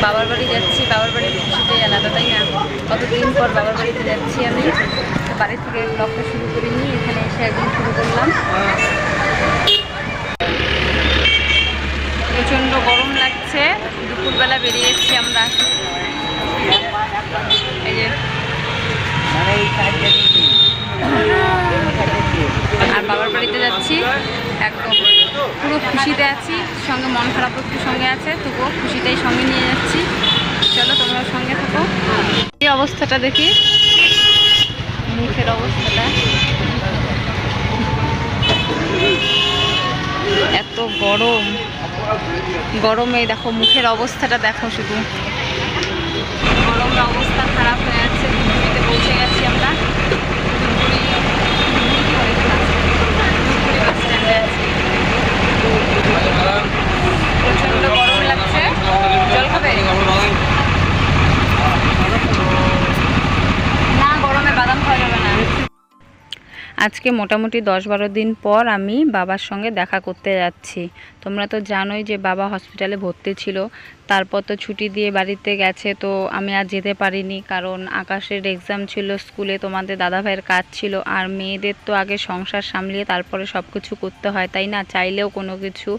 বাবার বাড়ি যাচ্ছি। বাবার বাড়ির খুশিটাই আলাদা, তাই না? কতদিন পর বাবার বাড়িতে যাচ্ছি আমি। বাড়ি থেকে ব্লগটা শুরু করিনি, এখানে এসে একদিন শুরু করলাম। প্রচণ্ড গরম লাগছে, দুপুরবেলা বেরিয়েছি আমরা। এই যে আর বাবার বাড়িতে যাচ্ছি, একদম পুরো খুশিতে আছি। সঙ্গে মন খারাপ একটু সঙ্গে আছে, তবুও খুশিটাই সঙ্গে নিয়ে যাচ্ছি। চলো তোমরা সঙ্গে থাকো। এই অবস্থাটা দেখি, মুখের অবস্থাটা এত গরম, গরমে দেখো মুখের অবস্থাটা দেখো, শুধু গরমের অবস্থা খারাপ হয়ে যাচ্ছে। ধুপগুড়িতে পৌঁছে গেছি আমরা। বাস স্ট্যান্ডে আছি। প্রচণ্ড গরম লাগছে। জল খাবে না? গরমে বাদাম খাওয়া যাবে না। আজকে মোটামুটি 10-12 দিন পর আমি বাবার সঙ্গে দেখা করতে যাচ্ছি। তোমরা তো জানোই যে বাবা হসপিটালে ভর্তি ছিল, তারপর তো ছুটি দিয়ে বাড়িতে গেছে, তো আমি আর যেতে পারিনি। কারণ আকাশের এক্সাম ছিল স্কুলে, তোমাদের দাদাভাইয়ের কাজ ছিল, আর মেয়েদের তো আগে সংসার সামলিয়ে তারপরে সব কিছু করতে হয়, তাই না? চাইলেও কোনো কিছু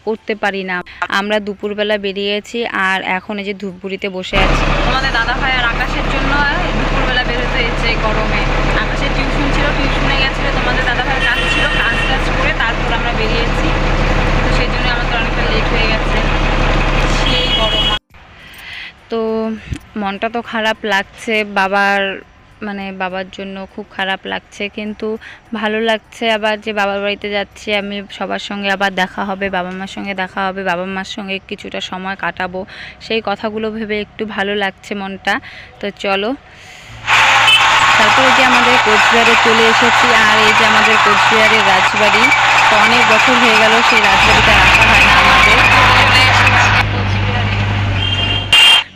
করতে পারি না। আমরা দুপুরবেলা বেরিয়েছি, আর এখন এই যে ধূপগুড়িতে বসে আছি। তোমাদের দাদাভাই আর আকাশের জন্য দুপুরবেলা বেরোতে হয়েছে গরমে। আকাশের টিউশন ছিল, টিউশনে গেছিলো, তোমাদের দাদাভাইয়ের কাজ ছিল, কাজ করে তারপর আমরা বেরিয়েছি। তো সেই জন্য আমাদের অনেকটা লেট হয়ে গেছে, সেই গরম। তো মনটা তো খারাপ লাগছে বাবার জন্য খুব খারাপ লাগছে, কিন্তু ভালো লাগছে আবার যে বাবার বাড়িতে যাচ্ছি আমি। সবার সঙ্গে আবার দেখা হবে, বাবা মার সঙ্গে দেখা হবে, বাবা মার সঙ্গে কিছুটা সময় কাটাবো, সেই কথাগুলো ভেবে একটু ভালো লাগছে মনটা। তো চলো, তারপরে যে আমাদের কোচবিহারে চলে এসেছি। আর এই যে আমাদের কোচবিহারের রাজবাড়ি, তো অনেক বছর হয়ে গেল সেই রাজবাড়িতে আসা হয় না আমাদের।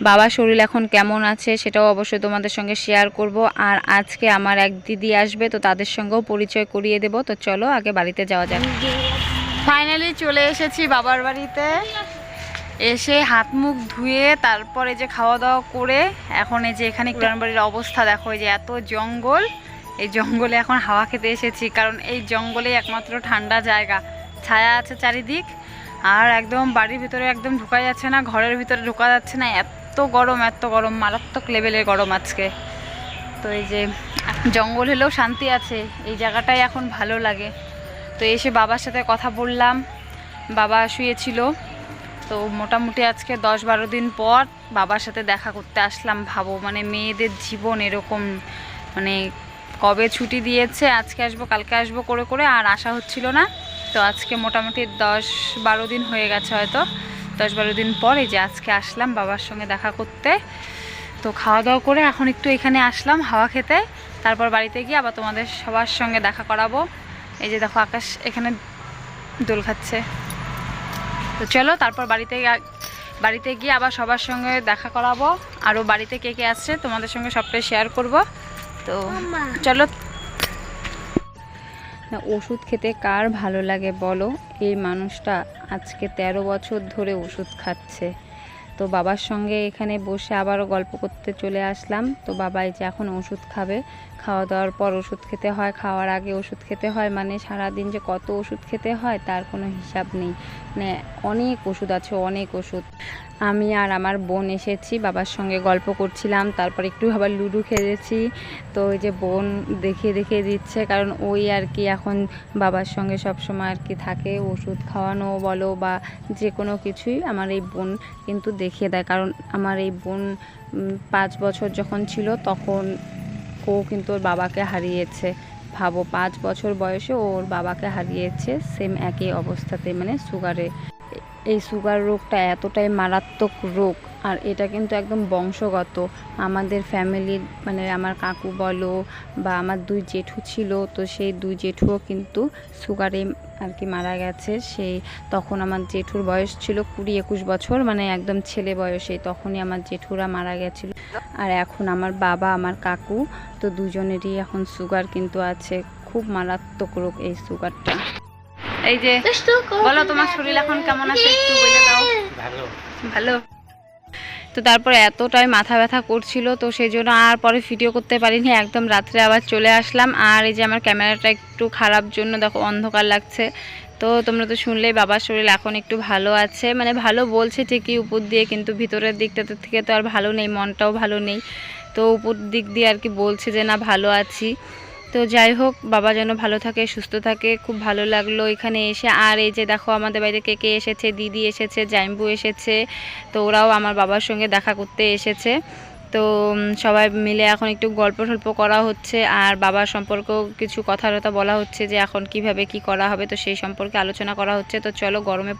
বাবার শরীর এখন কেমন আছে সেটাও অবশ্যই তোমাদের সঙ্গে শেয়ার করব। আর আজকে আমার এক দিদি আসবে, তো তাদের সঙ্গেও পরিচয় করিয়ে দেব। তো চলো আগে বাড়িতে যাওয়া যাক। ফাইনালি চলে এসেছি বাবার বাড়িতে। এসে হাত মুখ ধুয়ে তারপরে যে খাওয়া দাওয়া করে এখন এই যে এখানে বাড়ির অবস্থা দেখো, এই যে এত জঙ্গল, এই জঙ্গলে এখন হাওয়া খেতে এসেছি। কারণ এই জঙ্গলে একমাত্র ঠান্ডা জায়গা, ছায়া আছে চারিদিক, আর একদম বাড়ির ভিতরে একদম ঢোকা যাচ্ছে না, ঘরের ভিতরে ঢোকা যাচ্ছে না। এত গরম, মারাত্মক লেভেলের গরম আজকে। তো এই যে জঙ্গল হলেও শান্তি আছে, এই জায়গাটাই এখন ভালো লাগে। তো এসে বাবার সাথে কথা বললাম, বাবা শুয়েছিল। তো মোটামুটি আজকে 10-12 দিন পর বাবার সাথে দেখা করতে আসলাম। ভাবো মানে মেয়েদের জীবন এরকম, মানে কবে ছুটি দিয়েছে, আজকে আসবো কালকে আসবো করে করে আর আসা হচ্ছিল না। তো আজকে মোটামুটি 10-12 দিন হয়ে গেছে, হয়তো 10-12 দিন পর এই যে আজকে আসলাম বাবার সঙ্গে দেখা করতে। তো খাওয়া দাওয়া করে এখন একটু এখানে আসলাম হাওয়া খেতে, তারপর বাড়িতে গিয়ে আবার তোমাদের সবার সঙ্গে দেখা করাবো। এই যে দেখো আকাশ এখানে দোল খাচ্ছে। তো চলো তারপর বাড়িতে গিয়ে আবার সবার সঙ্গে দেখা করাবো। আরও বাড়িতে কে কে আসছে তোমাদের সঙ্গে সবটাই শেয়ার করব। তো চলো। ওষুধ খেতে কার ভালো লাগে বলো? এই মানুষটা আজকে 13 বছর ধরে ওষুধ খাচ্ছে। তো বাবার সঙ্গে এখানে বসে আবারও গল্প করতে চলে আসলাম। তো বাবা এই যে এখন ওষুধ খাবে, খাওয়া দাওয়ার পর ওষুধ খেতে হয়, খাওয়ার আগে ওষুধ খেতে হয়, মানে সারাদিন যে কত ওষুধ খেতে হয় তার কোনো হিসাব নেই। মানে অনেক ওষুধ আছে, অনেক ওষুধ। আমি আর আমার বোন এসেছি, বাবার সঙ্গে গল্প করছিলাম, তারপর একটু আবার লুডো খেলেছি। তো ওই যে বোন দেখিয়ে দিচ্ছে, কারণ ওই আর কি এখন বাবার সঙ্গে সব সময় আর কি থাকে, ওষুধ খাওয়ানো বলো বা যে কোনো কিছুই আমার এই বোন কিন্তু দেখিয়ে দেয়। কারণ আমার এই বোন 5 বছর যখন ছিল তখন ও কিন্তু ওর বাবাকে হারিয়েছে। ভাবো 5 বছর বয়সে ওর বাবাকে হারিয়েছে, সেম একই অবস্থাতে, মানে সুগারে। এই সুগার রোগটা এতটাই মারাত্মক রোগ, আর এটা কিন্তু একদম বংশগত। আমাদের ফ্যামিলির মানে আমার কাকু বলো বা আমার 2 জেঠু ছিল, তো সেই 2 জেঠুও কিন্তু সুগারে আর কি মারা গেছে। সেই তখন আমার জেঠুর বয়স ছিল 20-21 বছর, মানে একদম ছেলে বয়সে, তখনই আমার জেঠুরা মারা গেছিল। আর এখন আমার বাবা আমার কাকু, তো দুজনেরই এখন সুগার কিন্তু আছে। খুব মারাত্মক রোগ এই সুগারটা। এই যে বলো তোমার শরীর এখন কেমন আছে একটু বলে দাও। ভালো। তো তারপরে এতটাই মাথা ব্যথা করছিল, তো সেই জন্য আর পরে ভিডিও করতে পারিনি, একদম রাত্রে আবার চলে আসলাম। আর এই যে আমার ক্যামেরাটা একটু খারাপ জন্য দেখো অন্ধকার লাগছে। তো তোমরা তো শুনলেই বাবার শরীর এখন একটু ভালো আছে, মানে ভালো বলছে ঠিকই উপর দিয়ে, কিন্তু ভিতরের দিকটাতে থেকে তো আর ভালো নেই, মনটাও ভালো নেই। তো উপর দিক দিয়ে আর কি বলছে যে না ভালো আছি। তো যাই হোক, বাবা যেন ভালো থাকে, সুস্থ থাকে। খুব ভালো লাগলো এখানে এসে। আর এই যে দেখো আমাদের বাড়িতে কে কে এসেছে, দিদি এসেছে, জাইম্বু এসেছে। তো ওরাও আমার বাবার সঙ্গে দেখা করতে এসেছে। তো সবাই মিলে এখন একটু গল্প টল্প করা হচ্ছে, আর বাবার সম্পর্কেও কিছু কথা বলা হচ্ছে যে এখন কিভাবে কি করা হবে, তো সেই সম্পর্কে আলোচনা করা হচ্ছে। তো চলো, গরমে